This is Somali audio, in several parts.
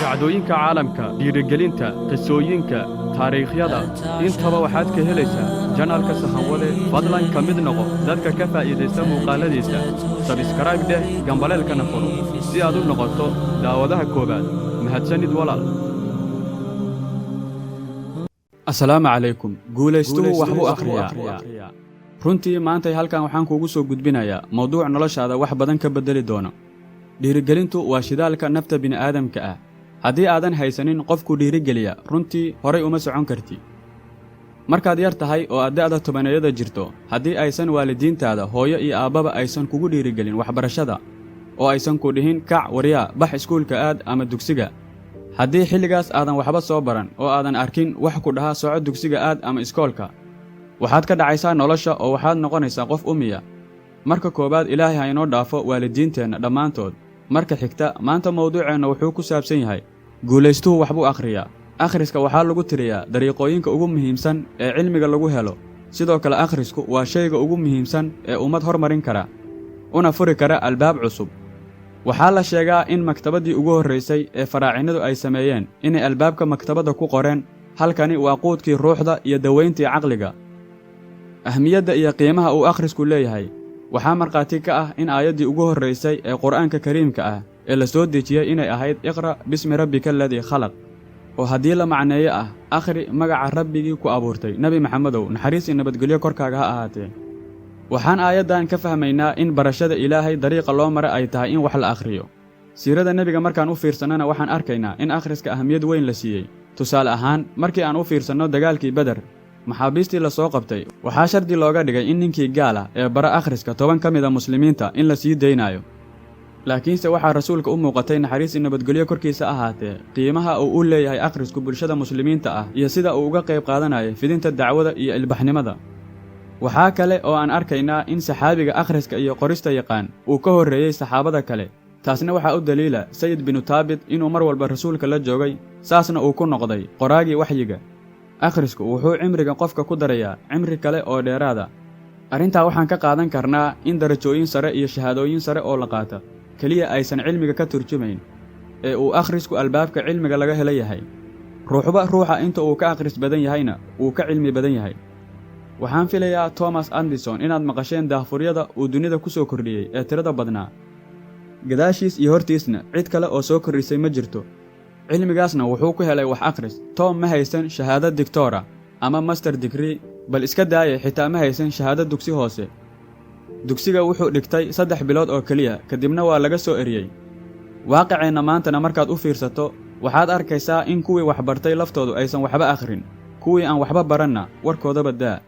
dhacdooyinka caalamka, dhiirigelinta, qisooyinka, taariikhyada, intaba waxaad ka helaysaa janaalka Sahanwade. Fadlan ka mid noqo dadka ka faa'iidaysta muuqaaladiisa. Subscribe dheh, gambaleelkana furo si aad u noqoto daawadaha koobaad. Mahadsanid walaal. Assalaamu calaykum. Guulaystuhu waxbuu akhriyaa. runtii maanta halkan waxaan kuugu soo gudbinayaa mawduuc noloshaada wax badan ka bedeli doono. Dhiirigelintu waa shidaalka nafta bini'aadamka ah. haddii aadan haysanin qofku dhiirigeliya, runtii horay uma socon karti. markaad yar tahay oo aad da'da tobaneeyada jirto, haddii aysan waalidiintaada, hooyo iyo aabbaba aysan kugu dhiirigelin waxbarashada, oo aysan ku dhihin kac waryaa, bax iskuulka aad ama dugsiga, haddii xilligaas aadan waxba soo baran oo aadan arkin wax ku dhaha soco dugsiga aad ama iskoolka, waxaad ka dhacaysaa nolosha oo waxaad noqonaysaa qof umiya. marka koowaad, ilaahay ha inoo dhaafo waalidiinteenna dhammaantood. marka xigta, maanta mawduuceenna wuxuu ku saabsan yahay guulaystuhu waxbuu akhriyaa. akhriska waxaa lagu tiriyaa dariiqooyinka ugu muhiimsan ee cilmiga lagu helo. sidoo kale akhrisku waa shayga ugu muhiimsan ee ummad hormarin kara, una furi kara albaab cusub. waxaa la sheegaa in maktabaddii ugu horraysay ee faraacinadu ay sameeyeen inay albaabka maktabadda ku qoreen, halkani waa quudkii ruuxda iyo dawayntii caqliga. ahmiyadda iyo qiimaha uu akhrisku leeyahay waxaa markhaati ka ah in aayaddii ugu horraysay ee qur'aanka kariimka ah ee la soo dejiyey inay ahayd iqra' bismi rabbika aladii khalaq, oo haddii la macneeyo ah akhri magaca rabbigii ku abuurtay. nebi maxamedow, naxariis iyo nabadgelyo korkaaga ha ahaatee. waxaan aayaddan ka fahmaynaa in barashada ilaahay dariiqa loo mara ay tahay in wax la akhriyo. siirada nebiga markaan u fiirsannana waxaan arkaynaa in akhriska ahmiyad weyn la siiyey. tusaale ahaan, markii aan u fiirsanno dagaalkii beder, maxaabiistii la soo qabtay waxaa shardi looga dhigay in ninkii gaal ah ee bara akhriska 10 ka mid a muslimiinta in la sii daynaayo. laakiinse waxaa rasuulka u muuqatay, naxariis iyo nabadgelyo korkiisa ahaatee, qiimaha uu u leeyahay akhrisku bulshada muslimiinta ah iyo sida uu uga qayb qaadanayay fidinta dacwada iyo ilbaxnimada. waxaa kale oo aan arkaynaa in saxaabiga akhriska iyo qorista yaqaan uu ka horreeyey saxaabada kale. taasna waxaa u daliila sayid binu taabit inuu mar walba rasuulka la joogay, saasna uu ku noqday qoraagii waxyiga. akhrisku wuxuu cimriga qofka ku darayaa cimri kale oo dheeraada. arrintaa waxaan ka qaadan karnaa in darajooyin sare iyo shahaadooyin sare oo la qaata keliya aysan cilmiga ka turjumayn, ee uu akhrisku albaabka cilmiga laga hela yahay. ruuxba ruuxa inta uu ka akhris badan yahayna wuu ka cilmi badan yahay. waxaan filayaa Thomas Anderson inaad maqasheen daahfuryada uu dunida ku soo kordhiyey ee tirada badnaa. gadaashiis iyo hortiisna cid kale oo soo kordhisay ma jirto. cilmigaasna wuxuu ku helay wax akhris. Tom ma haysan shahaado doctora ama master degree, bal iska daayay xitaa ma haysan shahaado dugsi hoose. dugsiga wuxuu dhigtay 3 bilood oo keliya, kadibna waa laga soo eriyey. waaqiceenna maantana markaad u fiirsato, waxaad arkaysaa in kuwii wax bartay laftoodu aysan waxba akhrin, kuwii aan waxba baranna warkoodaba daa.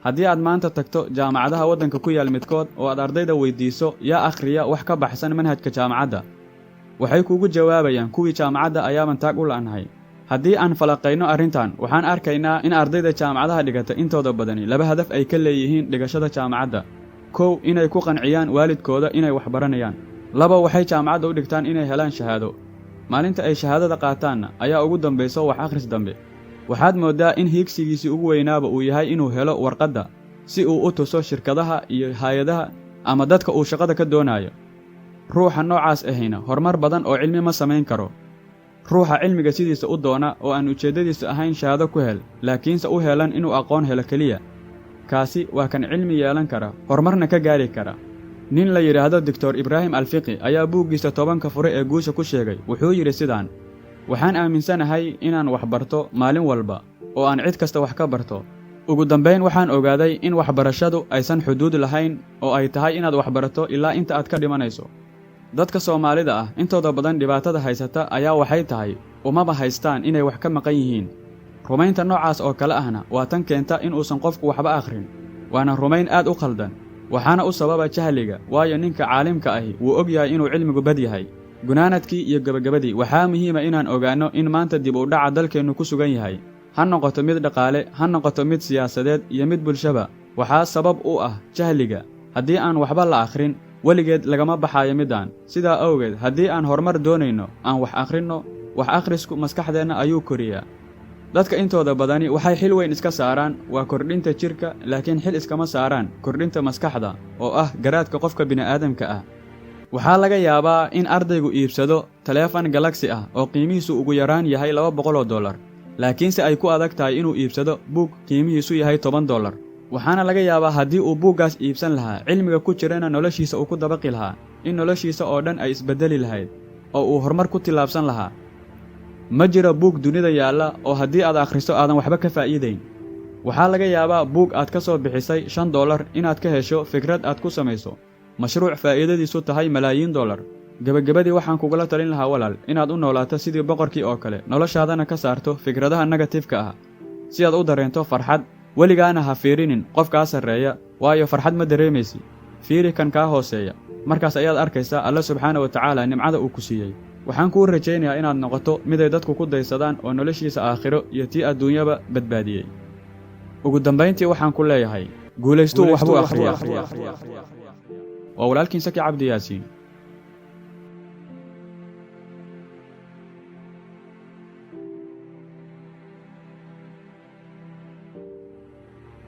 haddii aad maanta tagto jaamacadaha waddanka ku yaal midkood oo aad ardayda weyddiiso yaa akhriya wax ka baxsan manhajka jaamacadda, waxay kuugu jawaabayaan kuwii jaamacadda ayaaban taag u la'nahay. haddii aan falaqayno arrintan, waxaan arkaynaa in ardayda jaamacadaha dhigata intooda badani 2 hadaf ay ka leeyihiin dhigashada jaamacadda. 1, inay ku qanciyaan waalidkooda inay wax baranayaan. 2, waxay jaamacadda u dhigtaan inay helaan shahaado. maalinta ay shahaadada qaataanna ayaa ugu dambayso wax akhris dambe. waxaad mooddaa in hiigsigiisii ugu weynaaba uu yahay inuu helo warqadda si uu u tuso shirkadaha iyo hay-adaha ama dadka uu shaqada ka doonayo. ruuxa noocaas ahayna horumar badan oo cilmi ma samayn karo. ruuxa cilmiga sidiisa u doona oo aan ujeeddadiisu ahayn shahaado ku hel, laakiinse u helan inuu aqoon helo keliya, kaasi waa kan cilmi yeelan kara, horumarna ka gaari kara. nin la yidhaahdo doctor Ibraahim Alfiqi ayaa buuggiisa 10 fure ee guusha ku sheegay. wuxuu yidhi sidaan: waxaan aaminsanahay inaan wax barto maalin walba oo aan cid kasta wax ka barto. ugu dambayn waxaan ogaaday in waxbarashadu aysan xuduud lahayn, oo ay tahay inaad wax barato ilaa inta aad ka dhimanayso. dadka Soomaalida ah intooda badan dhibaatada haysata ayaa waxay tahay umaba haystaan inay wax ka maqan yihiin. rumaynta noocaas oo kale ahna waa tan keenta in uusan qofku waxba akhrin. waana rumayn aad u khaldan, waxaana u sababa jahliga, waayo ninka caalimka ahi wuu og yahay inuu cilmigu bad yahay. gunaanadkii iyo gabagabadii, waxaa muhiima inaan ogaanno in maanta dib u dhaca dalkeennu ku sugan yahay. ha noqoto mid dhaqaale, ha noqoto mid siyaasadeed iyo mid bulshaba, waxaa sabab u ah jahliga. haddii aan waxba la akhrin, weligeed lagama baxaayo midaan. sidaa awgeed, haddii aan horumar doonayno, aan wax akhrinno. wax akhrisku maskaxdeenna ayuu koriyaa. dadka intooda badani waxay xil weyn iska saaraan waa kordhinta jirka, laakiin xil iskama saaraan kordhinta maskaxda oo ah garaadka qofka bini'aadamka ah. waxaa laga yaabaa in ardaygu iibsado taleefan Galaxy ah oo qiimihiisu ugu yaraan yahay $200, laakiinse ay ku adag tahay inuu iibsado buug qiimihiisu yahay $10. waxaana laga yaabaa haddii uu buuggaas iibsan lahaa cilmiga ku jirana noloshiisa uu ku dabaqi lahaa in noloshiisa oo dhan ay isbeddeli lahayd oo uu horumar ku tillaabsan lahaa. ma jiro buug dunida yaalla oo haddii aad akhriso aadan waxba ka faa'iidayn. waxaa laga yaabaa buug aad ka soo bixisay $5 inaad ka hesho fikrad aad ku samayso mashruuc faa'iidadiisu tahay malaayiin dollar. gebagabadii waxaan kugula talin lahaa walaal inaad u noolaato sidii boqorkii oo kale, noloshaadana ka saarto fikradaha negatifka ah si aad u dareento farxad. weligaana ha fiirinin qof kaa sarreeya, waayo farxad ma dareemaysi. fiiri kan kaa hooseeya, markaas ayaad arkaysaa Alle subxaana wa tacaala nimcada uu ku siiyey. waxaan kuu rajaynayaa inaad noqoto miday dadku ku daysadaan oo noloshiisa aakhiro iyo tii adduunyaba badbaadiyey. ugu dambayntii waxaan ku leeyahay guulaystuu waxbuu akhriyaa. waa walaalkiin Saki Cabdi Yaasiin.